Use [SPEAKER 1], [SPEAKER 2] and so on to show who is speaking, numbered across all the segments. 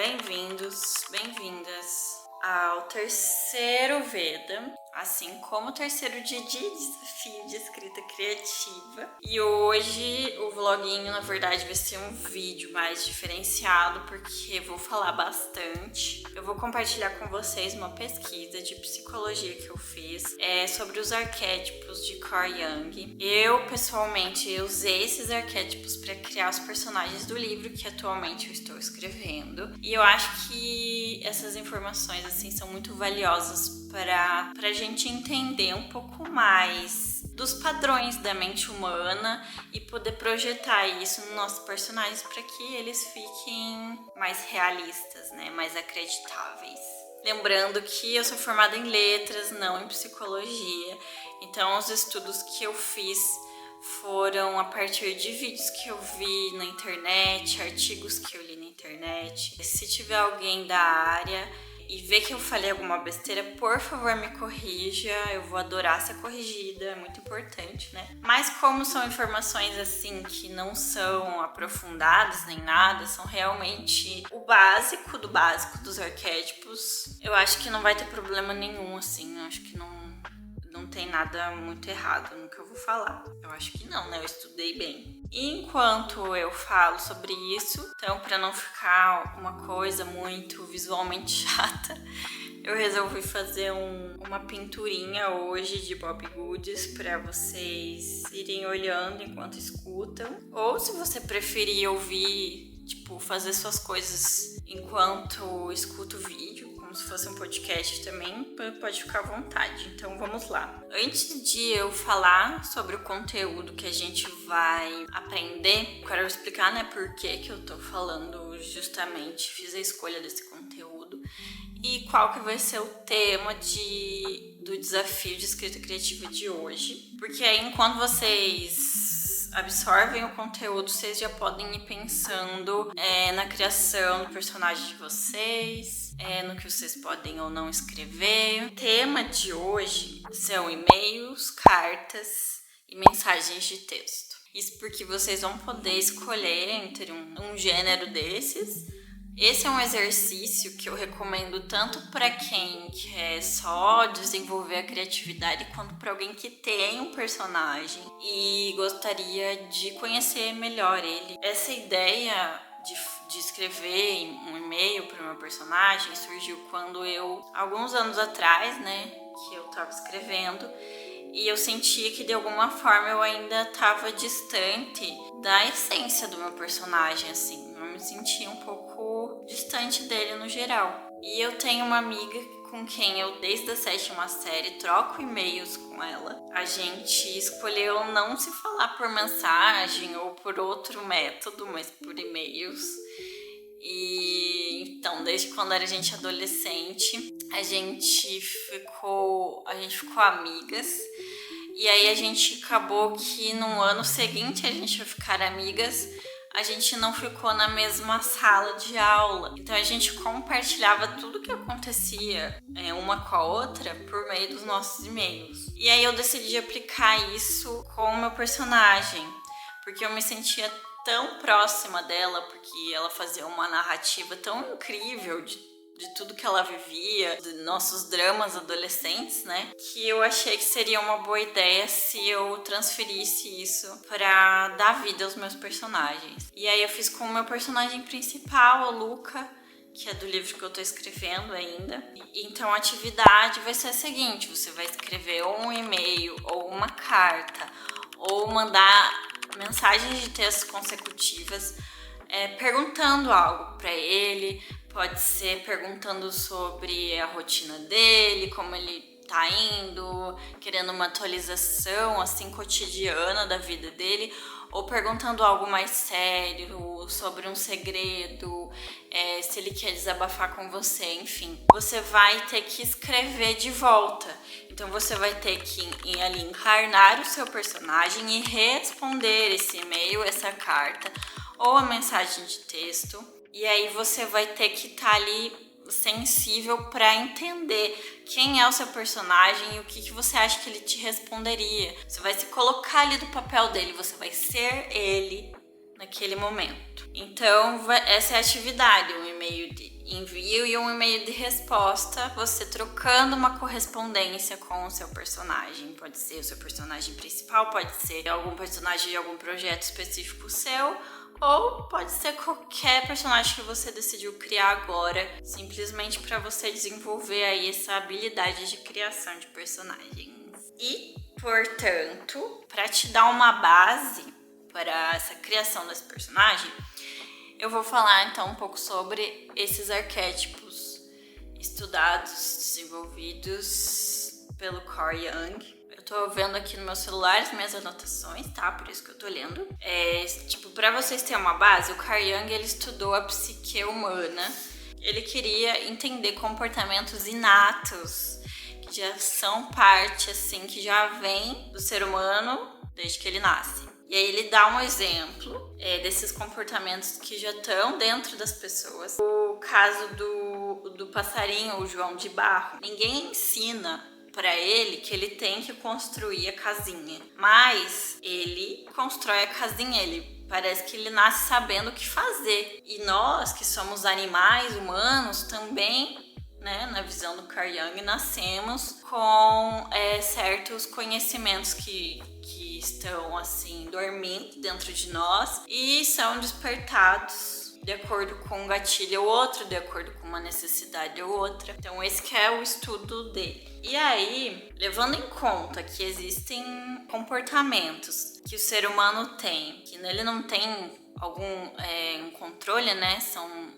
[SPEAKER 1] bem-vindos, bem-vindas ao terceiro Veda, assim como o terceiro dia de desafio de escrita criativa. E hoje o vloguinho, na verdade, vai ser um vídeo mais diferenciado, porque vou falar bastante. Eu vou compartilhar com vocês uma pesquisa de psicologia que eu fiz sobre os arquétipos de Carl Jung. Eu, pessoalmente, usei esses arquétipos para criar os personagens do livro que atualmente eu estou escrevendo. E eu acho que essas informações, assim, são muito valiosas para a gente entender um pouco mais dos padrões da mente humana e poder projetar isso nos nossos personagens para que eles fiquem mais realistas, né? Mais acreditáveis. Lembrando que eu sou formada em letras, não em psicologia, então os estudos que eu fiz foram a partir de vídeos que eu vi na internet, artigos que eu li na internet. Se tiver alguém da área e ver que eu falei alguma besteira, por favor me corrija, eu vou adorar ser corrigida, é muito importante, né? Mas como são informações assim que não são aprofundadas nem nada, são realmente o básico do básico dos arquétipos, eu acho que não vai ter problema nenhum, assim, eu acho que não tem nada muito errado no que eu vou falar. Eu acho que não, né? Eu estudei bem. E enquanto eu falo sobre isso, então para não ficar uma coisa muito visualmente chata, eu resolvi fazer uma pinturinha hoje de Bob Goods para vocês irem olhando enquanto escutam. Ou se você preferir ouvir, tipo, fazer suas coisas enquanto escuta o vídeo, como se fosse um podcast também, pode ficar à vontade. Então vamos lá. Antes de eu falar sobre o conteúdo que a gente vai aprender, quero explicar, né, por que eu tô falando justamente, fiz a escolha desse conteúdo e qual que vai ser o tema do desafio de escrita criativa de hoje. Porque aí, enquanto vocês absorvem o conteúdo, vocês já podem ir pensando na criação do personagem de vocês, no que vocês podem ou não escrever. O tema de hoje são e-mails, cartas e mensagens de texto. Isso porque vocês vão poder escolher entre um gênero desses. Esse é um exercício que eu recomendo tanto para quem quer só desenvolver a criatividade, quanto para alguém que tem um personagem e gostaria de conhecer melhor ele. Essa ideia de escrever um e-mail para o meu personagem surgiu quando alguns anos atrás, né, que eu estava escrevendo, e eu sentia que de alguma forma eu ainda estava distante da essência do meu personagem, assim. Eu me sentia um pouco distante dele no geral. E eu tenho uma amiga com quem eu, desde a 7ª série, troco e-mails com ela. A gente escolheu não se falar por mensagem ou por outro método, mas por e-mails. E então, desde quando era gente adolescente, a gente ficou amigas. E aí a gente acabou que no ano seguinte a gente vai ficar amigas, a gente não ficou na mesma sala de aula. Então a gente compartilhava tudo que acontecia uma com a outra por meio dos nossos e-mails. E aí eu decidi aplicar isso com o meu personagem, porque eu me sentia tão próxima dela, porque ela fazia uma narrativa tão incrível de tudo que ela vivia, de nossos dramas adolescentes, né? Que eu achei que seria uma boa ideia se eu transferisse isso para dar vida aos meus personagens. E aí eu fiz com o meu personagem principal, o Luca, que é do livro que eu tô escrevendo ainda. Então a atividade vai ser a seguinte: você vai escrever ou um e-mail, ou uma carta, ou mandar mensagens de texto consecutivas perguntando algo para ele. Pode ser perguntando sobre a rotina dele, como ele tá indo, querendo uma atualização assim cotidiana da vida dele, ou perguntando algo mais sério, sobre um segredo, se ele quer desabafar com você, enfim. Você vai ter que escrever de volta. Então você vai ter que ali encarnar o seu personagem e responder esse e-mail, essa carta ou a mensagem de texto. E aí você vai ter que estar ali sensível para entender quem é o seu personagem e o que você acha que ele te responderia. Você vai se colocar ali do papel dele, você vai ser ele naquele momento. Então, essa é a atividade, um e-mail de envio e um e-mail de resposta, você trocando uma correspondência com o seu personagem. Pode ser o seu personagem principal, pode ser algum personagem de algum projeto específico seu, ou pode ser qualquer personagem que você decidiu criar agora, simplesmente para você desenvolver aí essa habilidade de criação de personagens. E, portanto, para te dar uma base para essa criação desse personagem, eu vou falar então um pouco sobre esses arquétipos estudados, desenvolvidos pelo Carl Jung. Eu tô vendo aqui no meu celular as minhas anotações, tá? Por isso que eu tô lendo. Pra vocês terem uma base, o Carl Jung, ele estudou a psique humana. Ele queria entender comportamentos inatos, que já são parte, assim, que já vem do ser humano desde que ele nasce. E aí ele dá um exemplo desses comportamentos que já estão dentro das pessoas. O caso do passarinho, o João de Barro. Ninguém ensina para ele que ele tem que construir a casinha, mas ele constrói a casinha, parece que ele nasce sabendo o que fazer. E nós, que somos animais humanos, também, né, na visão do Carl Jung, nascemos com certos conhecimentos que estão assim dormindo dentro de nós e são despertados de acordo com um gatilho ou outro, de acordo com uma necessidade ou outra. Então esse que é o estudo dele. E aí, levando em conta que existem comportamentos que o ser humano tem, que nele não tem algum um controle, né? São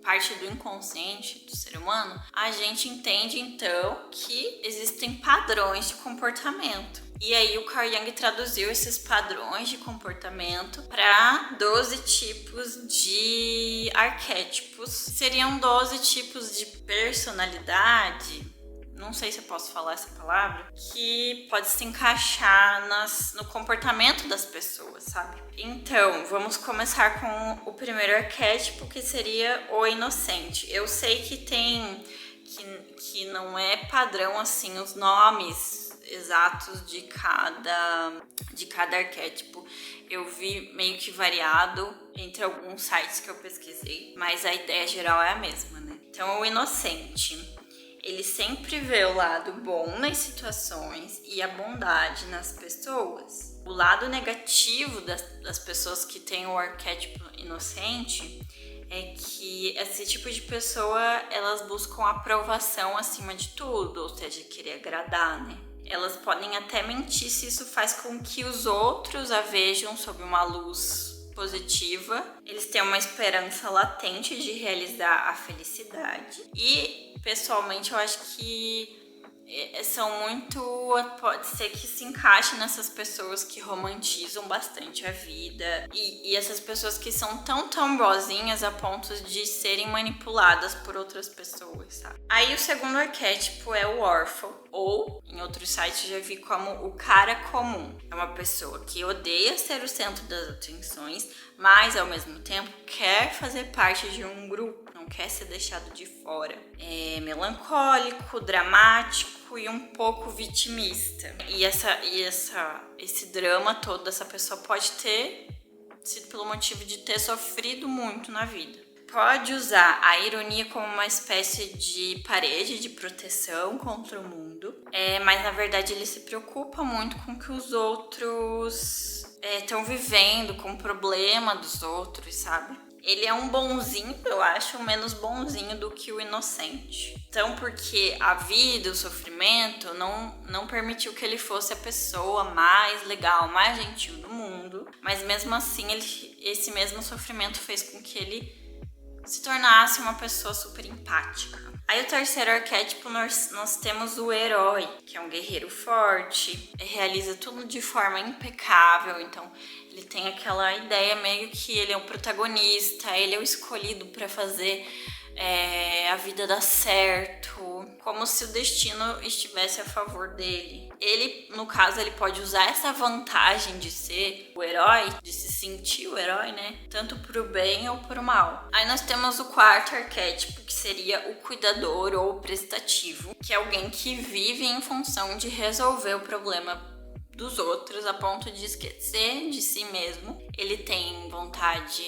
[SPEAKER 1] parte do inconsciente do ser humano, a gente entende então que existem padrões de comportamento. E aí o Carl Jung traduziu esses padrões de comportamento para 12 tipos de arquétipos. Seriam 12 tipos de personalidade, não sei se eu posso falar essa palavra, que pode se encaixar no comportamento das pessoas, sabe? Então, vamos começar com o primeiro arquétipo, que seria o inocente. Eu sei que que não é padrão, assim, os nomes exatos de cada arquétipo. Eu vi meio que variado entre alguns sites que eu pesquisei, mas a ideia geral é a mesma, né? Então, o inocente, ele sempre vê o lado bom nas situações e a bondade nas pessoas. O lado negativo das pessoas que têm o arquétipo inocente é que esse tipo de pessoa, elas buscam aprovação acima de tudo, ou seja, querer agradar, né? Elas podem até mentir se isso faz com que os outros a vejam sob uma luz positiva. Eles têm uma esperança latente de realizar a felicidade. E, pessoalmente, eu acho que pode ser que se encaixe nessas pessoas que romantizam bastante a vida e essas pessoas que são tão boazinhas a ponto de serem manipuladas por outras pessoas, sabe? Aí o segundo arquétipo é o órfão, ou em outros sites já vi como o cara comum. É uma pessoa que odeia ser o centro das atenções, mas ao mesmo tempo quer fazer parte de um grupo, não quer ser deixado de fora. É melancólico, dramático e um pouco vitimista. E esse drama todo dessa pessoa pode ter sido pelo motivo de ter sofrido muito na vida. Pode usar a ironia como uma espécie de parede de proteção contra o mundo, mas na verdade ele se preocupa muito com o que os outros estão vivendo, com o problema dos outros, sabe? Ele é um bonzinho, eu acho, menos bonzinho do que o inocente. Então, porque a vida, o sofrimento, não permitiu que ele fosse a pessoa mais legal, mais gentil do mundo. Mas mesmo assim, esse mesmo sofrimento fez com que ele se tornasse uma pessoa super empática. Aí o terceiro arquétipo, nós temos o herói, que é um guerreiro forte, realiza tudo de forma impecável, então ele tem aquela ideia meio que ele é o protagonista, ele é o escolhido para fazer a vida dar certo, como se o destino estivesse a favor dele. Ele, no caso, ele pode usar essa vantagem de ser o herói, de se sentir o herói, né? Tanto pro bem ou pro mal. Aí nós temos o quarto arquétipo, que seria o cuidador ou o prestativo, que é alguém que vive em função de resolver o problema dos outros a ponto de esquecer de si mesmo. Ele tem vontade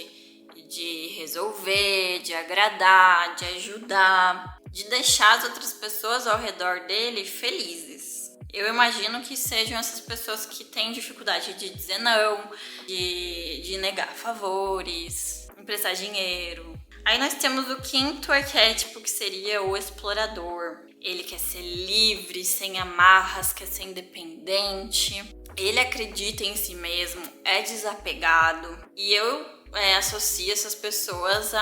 [SPEAKER 1] de resolver, de agradar, de ajudar, de deixar as outras pessoas ao redor dele felizes. Eu imagino que sejam essas pessoas que têm dificuldade de dizer não, de negar favores, emprestar dinheiro. Aí nós temos o quinto arquétipo, que seria o explorador. Ele quer ser livre, sem amarras, quer ser independente. Ele acredita em si mesmo, é desapegado. E eu associo essas pessoas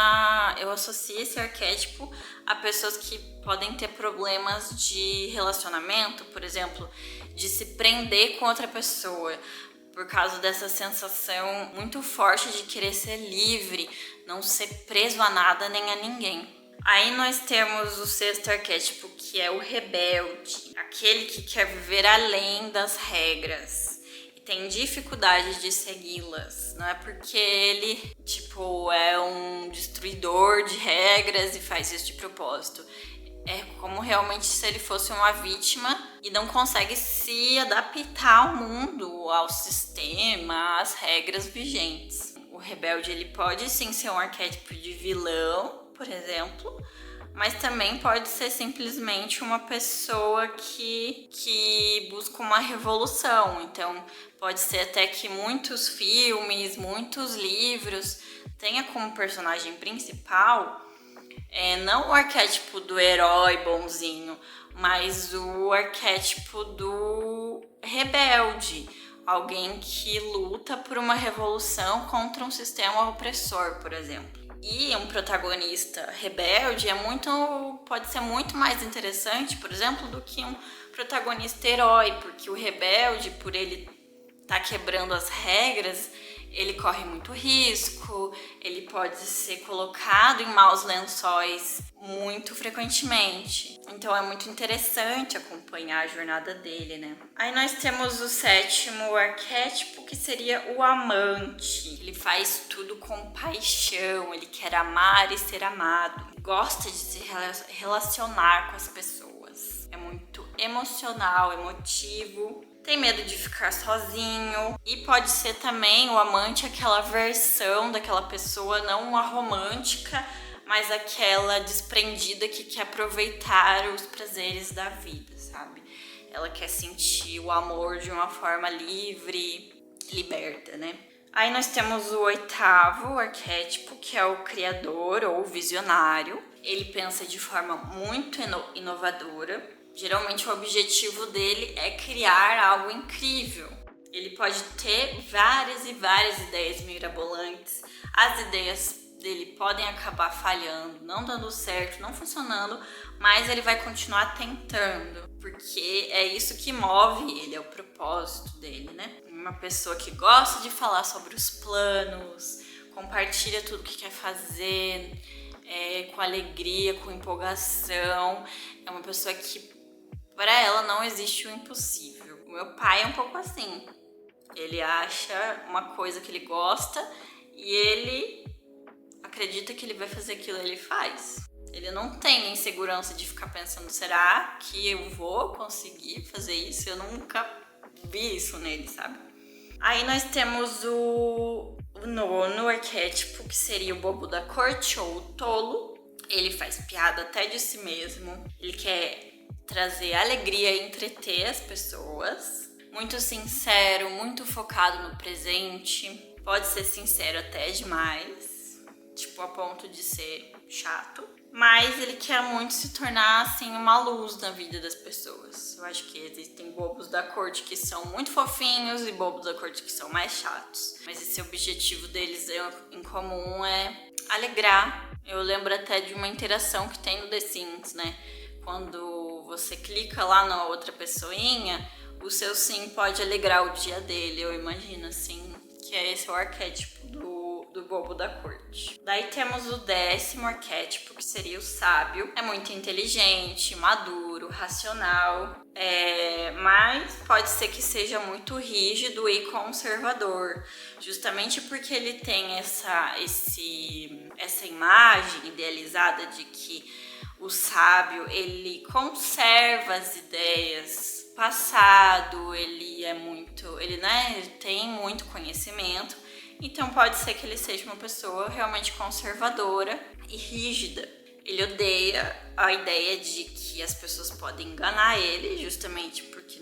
[SPEAKER 1] eu associo esse arquétipo a pessoas que podem ter problemas de relacionamento, por exemplo, de se prender com outra pessoa, por causa dessa sensação muito forte de querer ser livre, não ser preso a nada nem a ninguém. Aí nós temos o sexto arquétipo, que é o rebelde, aquele que quer viver além das regras e tem dificuldade de segui-las. Não é porque ele, é um destruidor de regras e faz isso de propósito. É como realmente se ele fosse uma vítima e não consegue se adaptar ao mundo, ao sistema, às regras vigentes. O rebelde, ele pode sim ser um arquétipo de vilão, por exemplo, mas também pode ser simplesmente uma pessoa que busca uma revolução. Então, pode ser até que muitos filmes, muitos livros tenha como personagem principal não o arquétipo do herói bonzinho, mas o arquétipo do rebelde. Alguém que luta por uma revolução contra um sistema opressor, por exemplo. E um protagonista rebelde pode ser muito mais interessante, por exemplo, do que um protagonista herói, porque o rebelde, por ele estar quebrando as regras, ele corre muito risco, ele pode ser colocado em maus lençóis muito frequentemente. Então é muito interessante acompanhar a jornada dele, né? Aí nós temos o sétimo arquétipo, que seria o amante. Ele faz tudo com paixão, ele quer amar e ser amado. Gosta de se relacionar com as pessoas. É muito emocional, emotivo. Tem medo de ficar sozinho. E pode ser também o amante aquela versão daquela pessoa, não a romântica, mas aquela desprendida que quer aproveitar os prazeres da vida, sabe? Ela quer sentir o amor de uma forma livre, liberta, né? Aí nós temos o oitavo arquétipo, que é o criador ou visionário. Ele pensa de forma muito inovadora. Geralmente o objetivo dele é criar algo incrível. Ele pode ter várias e várias ideias mirabolantes. As ideias dele podem acabar falhando, não dando certo, não funcionando, mas ele vai continuar tentando, porque é isso que move ele, é o propósito dele, né? Uma pessoa que gosta de falar sobre os planos, compartilha tudo que quer fazer, com alegria, com empolgação. É uma pessoa que para ela não existe o impossível. O meu pai é um pouco assim. Ele acha uma coisa que ele gosta e ele acredita que ele vai fazer aquilo, ele faz. Ele não tem insegurança de ficar pensando, será que eu vou conseguir fazer isso? Eu nunca vi isso nele, sabe? Aí nós temos o nono arquétipo, que seria o bobo da corte ou o tolo. Ele faz piada até de si mesmo. Ele quer trazer alegria e entreter as pessoas. Muito sincero, muito focado no presente. Pode ser sincero até demais, a ponto de ser chato. Mas ele quer muito se tornar, assim, uma luz na vida das pessoas. Eu acho que existem bobos da corte que são muito fofinhos e bobos da corte que são mais chatos. Mas esse objetivo deles em comum é alegrar. Eu lembro até de uma interação que tem no The Sims, né? Quando você clica lá na outra pessoinha, o seu sim pode alegrar o dia dele. Eu imagino, assim, que esse é o arquétipo do bobo da corte. Daí temos o 10º arquétipo, que seria o sábio. É muito inteligente, maduro, racional, mas pode ser que seja muito rígido e conservador, justamente porque ele tem essa imagem idealizada de que o sábio, ele conserva as ideias passado, ele tem muito conhecimento, então pode ser que ele seja uma pessoa realmente conservadora e rígida. Ele odeia a ideia de que as pessoas podem enganar ele, justamente porque,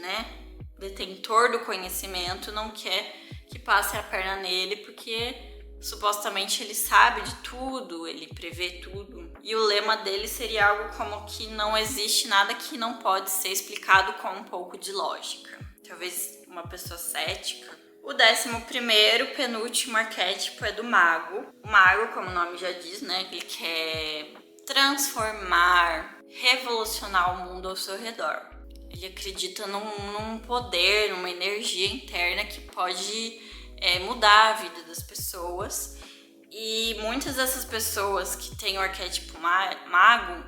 [SPEAKER 1] detentor do conhecimento não quer que passe a perna nele, porque supostamente ele sabe de tudo, ele prevê tudo. E o lema dele seria algo como que não existe nada que não pode ser explicado com um pouco de lógica. Talvez uma pessoa cética. O 11º, penúltimo arquétipo é do mago. O mago, como o nome já diz, ele quer transformar, revolucionar o mundo ao seu redor. Ele acredita num poder, numa energia interna que pode mudar a vida das pessoas. E muitas dessas pessoas que têm o arquétipo mago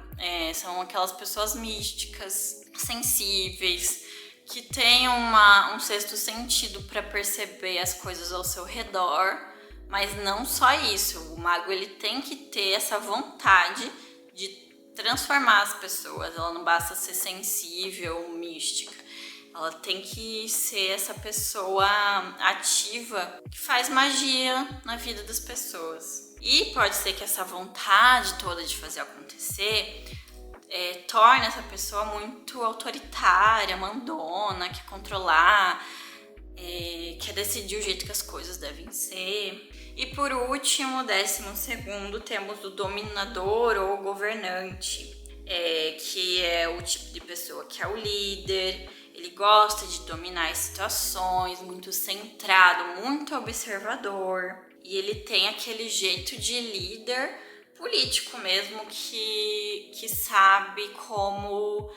[SPEAKER 1] são aquelas pessoas místicas, sensíveis, que têm um sexto sentido para perceber as coisas ao seu redor. Mas não só isso, o mago ele tem que ter essa vontade de transformar as pessoas. Ela não basta ser sensível, mística. Ela tem que ser essa pessoa ativa que faz magia na vida das pessoas. E pode ser que essa vontade toda de fazer acontecer torne essa pessoa muito autoritária, mandona, quer controlar, quer decidir o jeito que as coisas devem ser. E por último, 12º, temos o dominador ou governante, que é o tipo de pessoa que é o líder. Ele gosta de dominar as situações, muito centrado, muito observador. E ele tem aquele jeito de líder político mesmo, que sabe como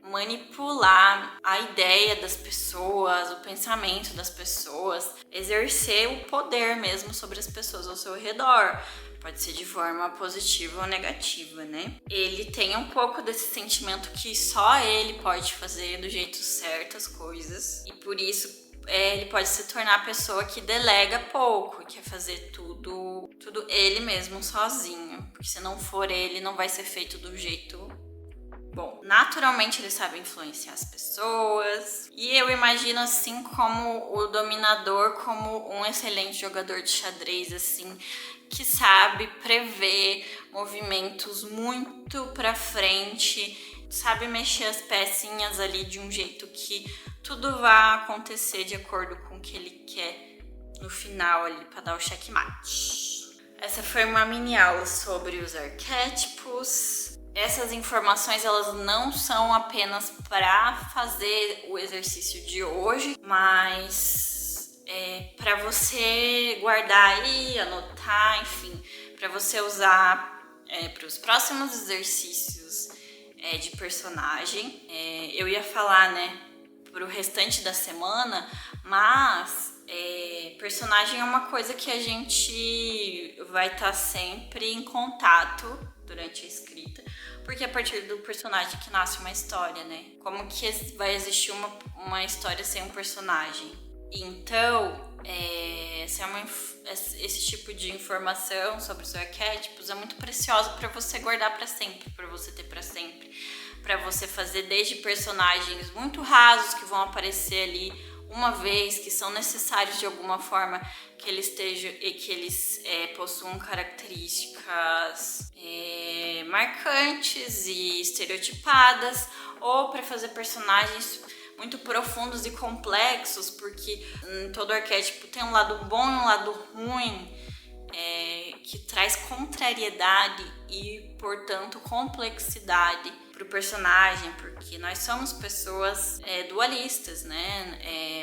[SPEAKER 1] manipular a ideia das pessoas, o pensamento das pessoas, exercer o poder mesmo sobre as pessoas ao seu redor. Pode ser de forma positiva ou negativa, Ele tem um pouco desse sentimento que só ele pode fazer do jeito certo as coisas. E por isso ele pode se tornar a pessoa que delega pouco, quer fazer tudo ele mesmo sozinho. Porque se não for ele, não vai ser feito do jeito bom. Naturalmente ele sabe influenciar as pessoas. E eu imagino assim como o dominador como um excelente jogador de xadrez, assim, que sabe prever movimentos muito pra frente, sabe mexer as pecinhas ali de um jeito que tudo vai acontecer de acordo com o que ele quer no final ali para dar o checkmate. Essa foi uma mini aula sobre os arquétipos. Essas informações elas não são apenas para fazer o exercício de hoje, mas para você guardar aí, anotar, enfim, para você usar para os próximos exercícios de personagem. Eu ia falar, para o restante da semana, mas personagem é uma coisa que a gente vai estar sempre em contato durante a escrita, porque é a partir do personagem que nasce uma história, Como que vai existir uma história sem um personagem? Então, esse tipo de informação sobre os arquétipos é muito preciosa para você guardar para sempre, para você ter para sempre, para você fazer desde personagens muito rasos que vão aparecer ali uma vez, que são necessários de alguma forma que eles possuam características marcantes e estereotipadas, ou para fazer personagens muito profundos e complexos, porque todo arquétipo tem um lado bom e um lado ruim, que traz contrariedade e, portanto, complexidade para o personagem, porque nós somos pessoas dualistas,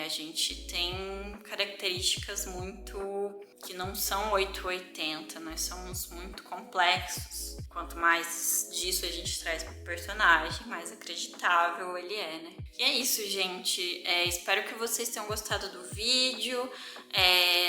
[SPEAKER 1] a gente tem características muito que não são 880, nós somos muito complexos. Quanto mais disso a gente traz pro personagem, mais acreditável ele é, E é isso, gente. Espero que vocês tenham gostado do vídeo,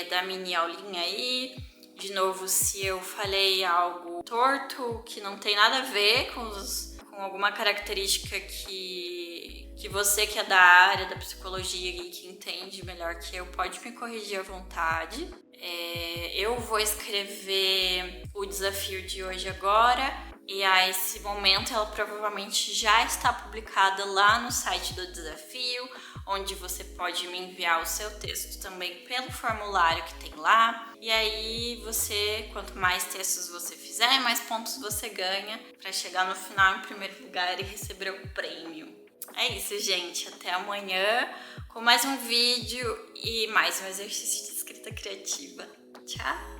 [SPEAKER 1] da mini aulinha aí. De novo, se eu falei algo torto, que não tem nada a ver com alguma característica que você que é da área da psicologia e que entende melhor que eu, pode me corrigir à vontade. Eu vou escrever o desafio de hoje agora E a esse momento ela provavelmente já está publicada lá no site do desafio, onde você pode me enviar o seu texto também pelo formulário que tem lá. E aí quanto mais textos você fizer, mais pontos você ganha para chegar no final em primeiro lugar e receber o prêmio. É isso, gente. Até amanhã com mais um vídeo e mais um exercício de escrita criativa. Tchau!